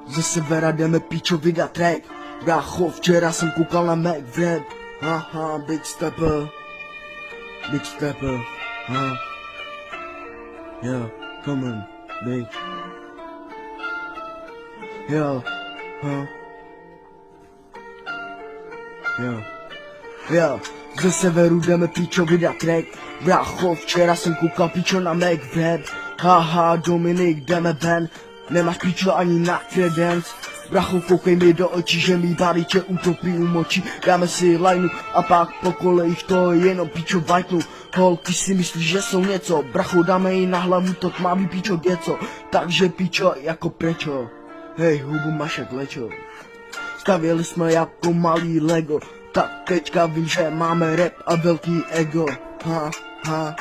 Ze severa jdeme píčo vydat track. Brácho, včera jsem koukal na Mac v rap. Haha, Big Stepper, ha. Yeah, come on, big. Yeah, huh. Yeah, ze severu jdeme píčo vydat track. Brácho, včera jsem koukal píčo na Mac v rap. Haha, Dominik, jdeme ven. Nemáš píčo ani na credence. Bracho, koukej mi do očí, že mi body tě utopí u močí. Dáme si lineu a pak po kolejích to jenom píčo vajtnu. Holky si myslí, že jsou něco. Bracho, dáme jí na hlavu to tmavý píčo něco. Takže píčo jako prečo. Hej, hubu máš jak lečo. Stavěli jsme jako malý Lego. Tak teďka vím, že máme rap a velký ego. Ha.